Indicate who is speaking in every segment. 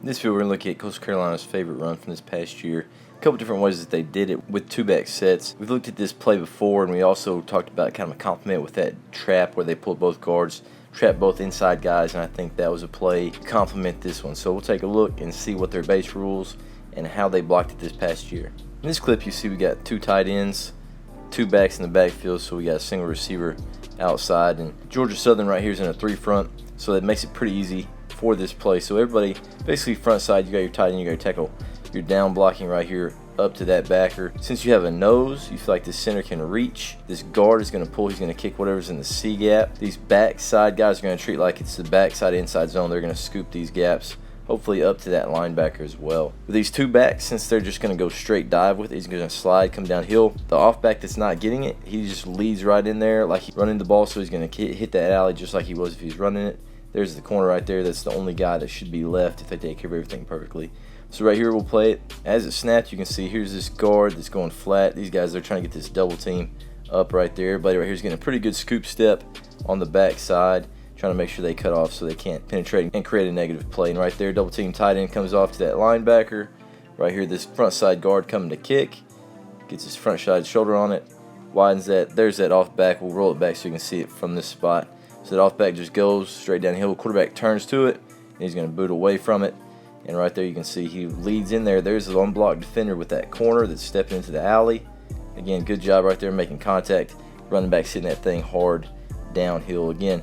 Speaker 1: In this video, we're going to look at Coastal Carolina's favorite run from this past year. A couple different ways that they did it with two-back sets. We've looked at this play before, and we also talked about kind of a complement with that trap where they pulled both guards, trap both inside guys, and I think that was a play to complement this one. So we'll take a look and see what their base rules and how they blocked it this past year. In this clip, you see we got two tight ends, two backs in the backfield, so we got a single receiver outside, and Georgia Southern right here is in a three front, so that makes it pretty easy for this play. So everybody basically front side, you got your tight end, you got your tackle, you're down blocking right here up to that backer. Since you have a nose, you feel like the center can reach. This guard is going to pull, he's going to kick whatever's in the C gap. These backside guys are going to treat like it's the backside inside zone. They're going to scoop these gaps, hopefully up to that linebacker as well. With these two backs, since they're just going to go straight dive with it, he's going to slide, come downhill. The off back that's not getting it, he just leads right in there like he's running the ball, so he's going to hit that alley just like he was if he's running it. There's the corner right there. That's the only guy that should be left if they take care of everything perfectly. So right here we'll play it. As it snapped, you can see here's this guard that's going flat. These guys, they're trying to get this double team up right there. Everybody right here is getting a pretty good scoop step on the back side, trying to make sure they cut off so they can't penetrate and create a negative play. And right there, double team tight end comes off to that linebacker. Right here, this front side guard coming to kick. Gets his front side shoulder on it. Widens that. There's that off back. We'll roll it back so you can see it from this spot. So that off back just goes straight downhill. Quarterback turns to it, and he's going to boot away from it. And right there you can see he leads in there. There's the unblocked defender with that corner that's stepping into the alley. Again, good job right there making contact. Running back hitting that thing hard downhill. Again,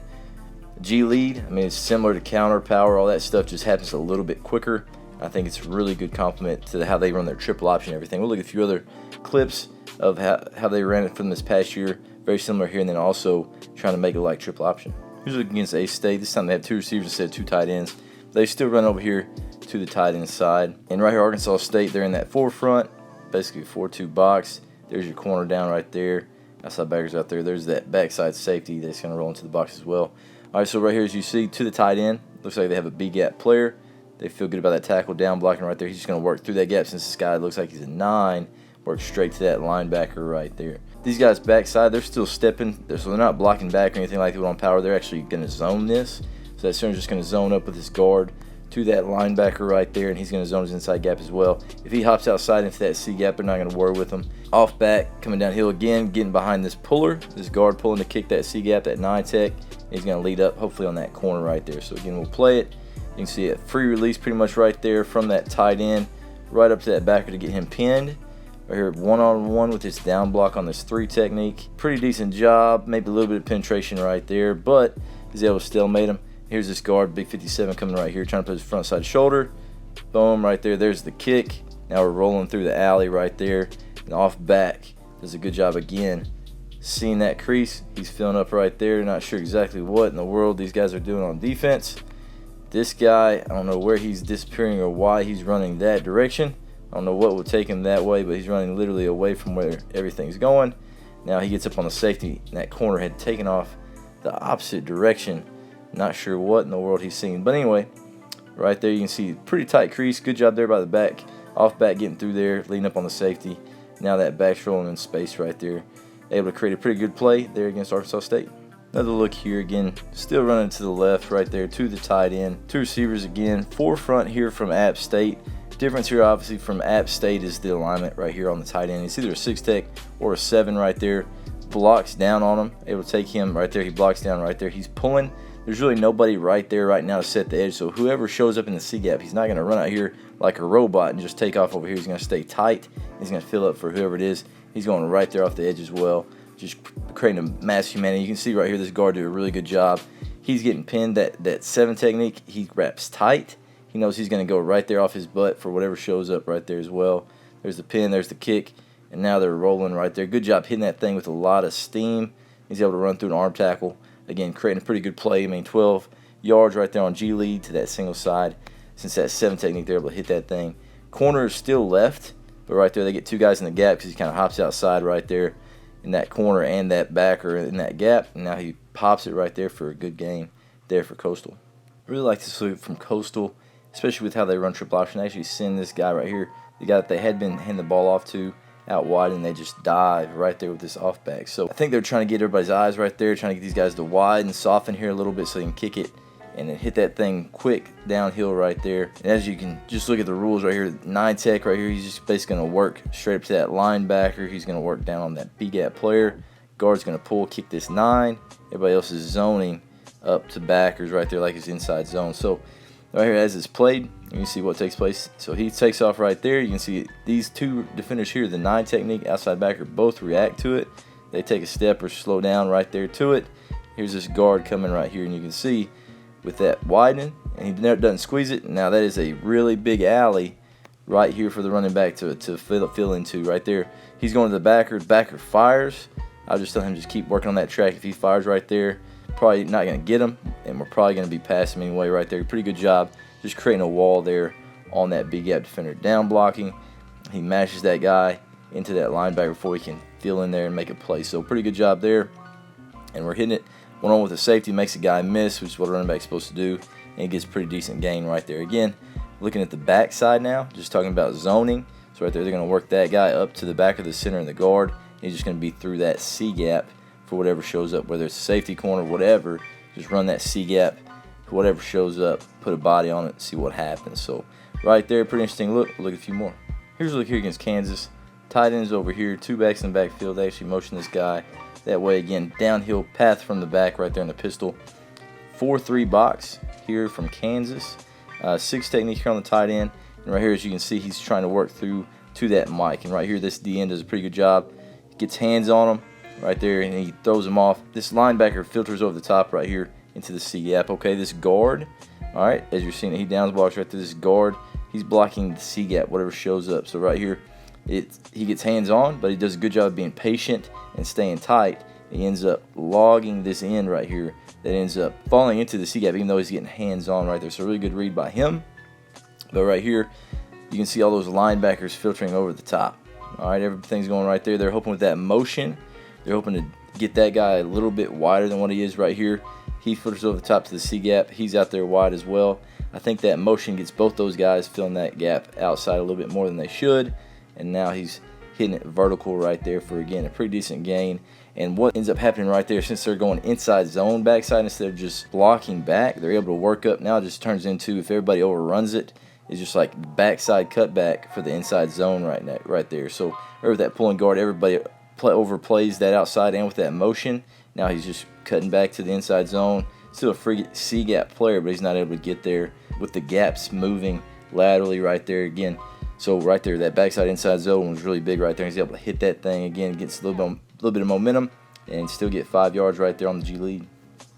Speaker 1: G lead, I mean, it's similar to counter, power, all that stuff just happens a little bit quicker. I think it's a really good compliment to how they run their triple option and everything. We'll look at a few other clips of how they ran it from this past year. Very similar here, and then also trying to make it like triple option. Here's looking against A-State. This time they have two receivers instead of two tight ends. They still run over here to the tight end side. And right here, Arkansas State, they're in that forefront, basically 4-2 box. There's your corner down right there. Outside backers out there. There's that backside safety that's going to roll into the box as well. All right, so right here, as you see, to the tight end, looks like they have a B-gap player. They feel good about that tackle down blocking right there. He's just going to work through that gap since this guy looks like he's a 9. Work straight to that linebacker right there. These guys backside, they're still stepping. So they're not blocking back or anything like that on power. They're actually going to zone this. So that center's just going to zone up with his guard to that linebacker right there, and he's going to zone his inside gap as well. If he hops outside into that C gap, they're not going to worry with him. Off back, coming downhill again, getting behind this puller. This guard pulling to kick that C gap, that 9 tech. He's going to lead up, hopefully, on that corner right there. So again, we'll play it. You can see a free release pretty much right there from that tight end right up to that backer to get him pinned. Right here, one-on-one with this down block on this 3 technique. Pretty decent job. Maybe a little bit of penetration right there, but he's able to stalemate him. Here's this guard, Big 57, coming right here, trying to put his front side shoulder. Boom, right there. There's the kick. Now we're rolling through the alley right there. And off back does a good job again. Seeing that crease, he's filling up right there. Not sure exactly what in the world these guys are doing on defense. This guy, I don't know where he's disappearing or why he's running that direction. I don't know what would take him that way, but he's running literally away from where everything's going. Now he gets up on the safety, and that corner had taken off the opposite direction. Not sure what in the world he's seeing. But anyway, right there you can see pretty tight crease. Good job there by the back. Off back getting through there, leading up on the safety. Now that back's rolling in space right there. Able to create a pretty good play there against Arkansas State. Another look here again. Still running to the left right there to the tight end. Two receivers again. Forefront here from App State. Difference here obviously from App State is the alignment right here on the tight end. It's either a 6 tech or a 7 right there. Blocks down on him. Able to take him right there. He blocks down right there. He's pulling. There's really nobody right there right now to set the edge. So whoever shows up in the C gap, he's not going to run out here like a robot and just take off over here. He's going to stay tight. He's going to fill up for whoever it is. He's going right there off the edge as well. Just creating a mass humanity. You can see right here this guard did a really good job. He's getting pinned. That 7 technique, he wraps tight. He knows he's going to go right there off his butt for whatever shows up right there as well. There's the pin, there's the kick, and now they're rolling right there. Good job hitting that thing with a lot of steam. He's able to run through an arm tackle. Again, creating a pretty good play. I mean, 12 yards right there on G lead to that single side. Since that 7 technique, they're able to hit that thing. Corner is still left, but right there they get 2 guys in the gap because he kind of hops outside right there in that corner and that backer in that gap. And now he pops it right there for a good game there for Coastal. I really like this salute from Coastal, especially with how they run triple option. They actually send this guy right here, the guy that they had been handing the ball off to, out wide, and they just dive right there with this off back. So I think they're trying to get everybody's eyes right there, trying to get these guys to wide and soften here a little bit so they can kick it and then hit that thing quick downhill right there. And as you can just look at the rules right here, 9 tech right here, he's just basically going to work straight up to that linebacker. He's going to work down on that B-gap player. Guard's going to pull, kick this 9. Everybody else is zoning up to backers right there like his inside zone. So right here as it's played, you can see what takes place. So he takes off right there. You can see these two defenders here, the 9 technique, outside backer, both react to it. They take a step or slow down right there to it. Here's this guard coming right here, and you can see with that widening, and he doesn't squeeze it. Now that is a really big alley right here for the running back to fill into right there. He's going to the backer. Backer fires. I'll just tell him just keep working on that track. If he fires right there, probably not going to get him, and we're probably going to be past him anyway right there. Pretty good job just creating a wall there on that big gap defender. Down blocking. He mashes that guy into that linebacker before he can fill in there and make a play. So pretty good job there. And we're hitting it one-on-one with a safety, makes a guy miss, which is what a running back's supposed to do, and he gets pretty decent gain right there. Again, looking at the backside now, just talking about zoning. So right there, they're going to work that guy up to the back of the center and the guard. He's just going to be through that C gap for whatever shows up, whether it's a safety corner, whatever. Just run that C gap, whatever shows up, put a body on it, see what happens. So right there, pretty interesting look. Look at a few more. Here's a look here against Kansas. Tight ends over here, 2 backs in the backfield. They actually motion this guy that way. Again, downhill path from the back right there in the pistol. 4-3 box here from Kansas. 6 technique here on the tight end. And right here, as you can see, he's trying to work through to that mic. And right here, this D end does a pretty good job. Gets hands on him right there, and he throws him off. This linebacker filters over the top right here into the C gap. Okay, this guard, all right, as you're seeing it, he downs blocks right to this guard. He's blocking the C gap, whatever shows up. So right here, he gets hands on, but he does a good job of being patient and staying tight. He ends up logging this end right here that ends up falling into the C gap, even though he's getting hands on right there. So really good read by him. But right here, you can see all those linebackers filtering over the top. All right, everything's going right there. They're hoping with that motion, they're hoping to get that guy a little bit wider than what he is right here. He filters over the top to the C gap. He's out there wide as well. I think that motion gets both those guys filling that gap outside a little bit more than they should. And now he's hitting it vertical right there for, again, a pretty decent gain. And what ends up happening right there, since they're going inside zone backside instead of just blocking back, they're able to work up. Now it just turns into, if everybody overruns it, it's just like backside cutback for the inside zone right there. So over that pulling guard, everybody overplays that outside and with that motion. Now he's just cutting back to the inside zone. Still a free C gap player, but he's not able to get there with the gaps moving laterally right there again. So right there, that backside inside zone was really big right there. He's able to hit that thing again, gets a little bit of momentum, and still get 5 yards right there on the G lead.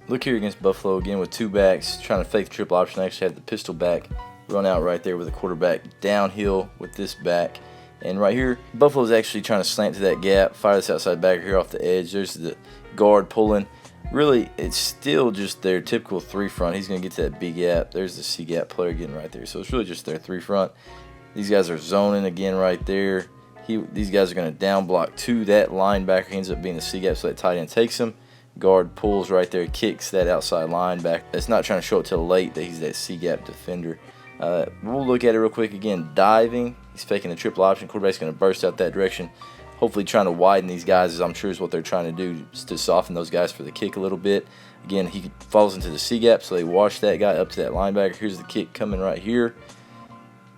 Speaker 1: Look here against Buffalo again with 2 backs, trying to fake the triple option. I actually had the pistol back run out right there with the quarterback downhill with this back. And right here, Buffalo's actually trying to slant to that gap, fire this outside backer here off the edge. There's the guard pulling. Really, it's still just their typical 3 front. He's going to get to that B gap. There's the C gap player again right there. So it's really just their 3 front. These guys are zoning again right there. These guys are going to down block to that linebacker. He ends up being the C gap, so that tight end takes him. Guard pulls right there, kicks that outside linebacker. It's not trying to show it till late that he's that C gap defender. We'll look at it real quick again. Diving. He's faking a triple option. Quarterback's going to burst out that direction. Hopefully trying to widen these guys, as I'm sure is what they're trying to do, to soften those guys for the kick a little bit. Again, he falls into the C gap, so they wash that guy up to that linebacker. Here's the kick coming right here.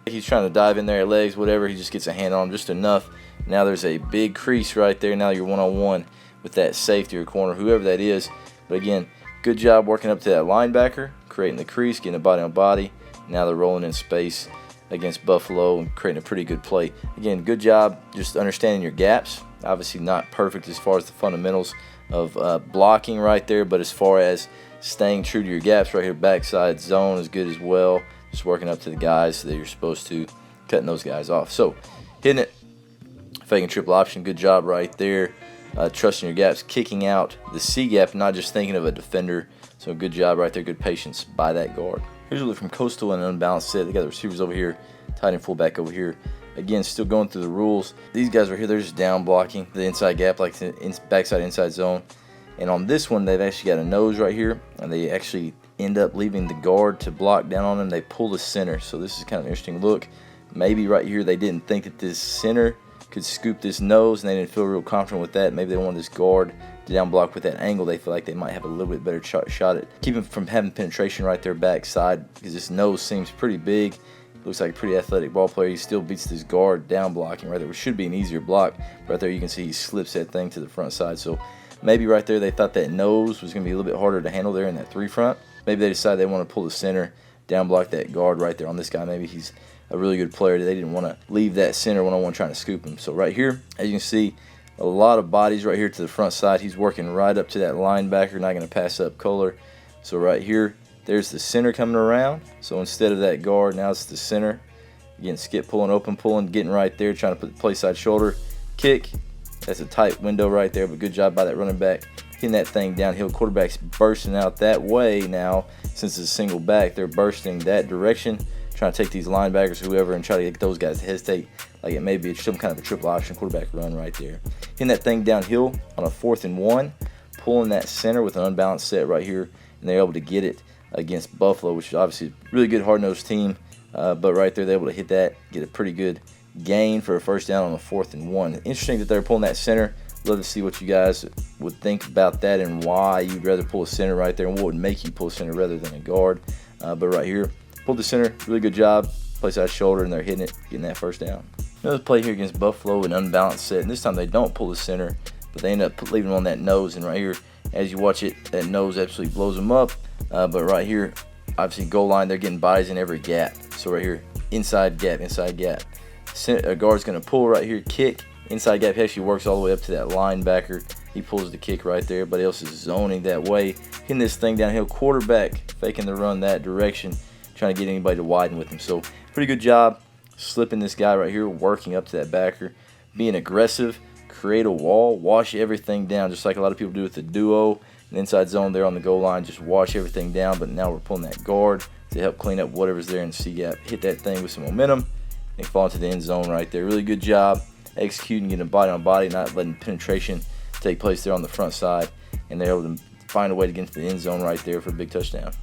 Speaker 1: He's trying to dive in there at legs, whatever. He just gets a hand on him just enough. Now there's a big crease right there. Now you're one-on-one with that safety or corner, whoever that is. But again, good job working up to that linebacker, creating the crease, getting a body on body. Now they're rolling in space against Buffalo and creating a pretty good play. Again, good job just understanding your gaps. Obviously not perfect as far as the fundamentals of blocking right there, but as far as staying true to your gaps right here, backside zone is good as well. Just working up to the guys that you're supposed to, cutting those guys off. So hitting it, faking triple option, good job right there. Trusting your gaps, kicking out the C gap, not just thinking of a defender. So good job right there, good patience by that guard. Here's a look from Coastal and an unbalanced set. They got the receivers over here, tight end fullback over here. Again, still going through the rules. These guys are here, they're just down blocking the inside gap, like the backside inside zone. And on this one, they've actually got a nose right here, and they actually end up leaving the guard to block down on them. They pull the center, so this is kind of an interesting look. Maybe right here they didn't think that this center could scoop this nose, and they didn't feel real confident with that. Maybe they wanted this guard down block with that angle, they feel like they might have a little bit better shot at keeping from having penetration right there backside, because his nose seems pretty big. Looks like a pretty athletic ball player. He still beats this guard down blocking right there, which should be an easier block. Right there you can see he slips that thing to the front side. So maybe right there they thought that nose was going to be a little bit harder to handle there in that 3 front. Maybe they decided they want to pull the center, down block that guard right there on this guy. Maybe he's a really good player. They didn't want to leave that center one-on-one trying to scoop him. So right here, as you can see, a lot of bodies right here to the front side. He's working right up to that linebacker, not going to pass up Kohler. So right here, there's the center coming around. So instead of that guard, now it's the center. Again, skip pulling, open pulling, getting right there, trying to put the play side shoulder. Kick. That's a tight window right there, but good job by that running back. Hitting that thing downhill. Quarterback's bursting out that way now. Since it's a single back, they're bursting that direction, trying to take these linebackers, whoever, and try to get those guys to hesitate like it may be some kind of a triple option quarterback run right there. Hitting that thing downhill on a 4th and 1, pulling that center with an unbalanced set right here, and they're able to get it against Buffalo, which is obviously a really good hard-nosed team. But right there, they're able to hit that, get a pretty good gain for a first down on a 4th and 1. Interesting that they're pulling that center. Love to see what you guys would think about that and why you'd rather pull a center right there and what would make you pull a center rather than a guard. But right here, pulled the center, really good job. Play side shoulder, and they're hitting it, getting that first down. Another play here against Buffalo, an unbalanced set, and this time they don't pull the center, but they end up leaving him on that nose. And right here, as you watch it, that nose absolutely blows them up. But right here, obviously goal line, they're getting bodies in every gap. So right here, inside gap, inside gap. Guard's going to pull right here, kick, inside gap. He actually works all the way up to that linebacker. He pulls the kick right there. Everybody else is zoning that way. Hitting this thing downhill. Quarterback faking the run that direction, trying to get anybody to widen with him. So pretty good job slipping this guy right here, working up to that backer, being aggressive, create a wall, wash everything down, just like a lot of people do with the duo. An inside zone there on the goal line, just wash everything down. But now we're pulling that guard to help clean up whatever's there in the C gap. Hit that thing with some momentum and fall into the end zone right there. Really good job executing, getting a body on body, not letting penetration take place there on the front side. And they're able to find a way to get into the end zone right there for a big touchdown.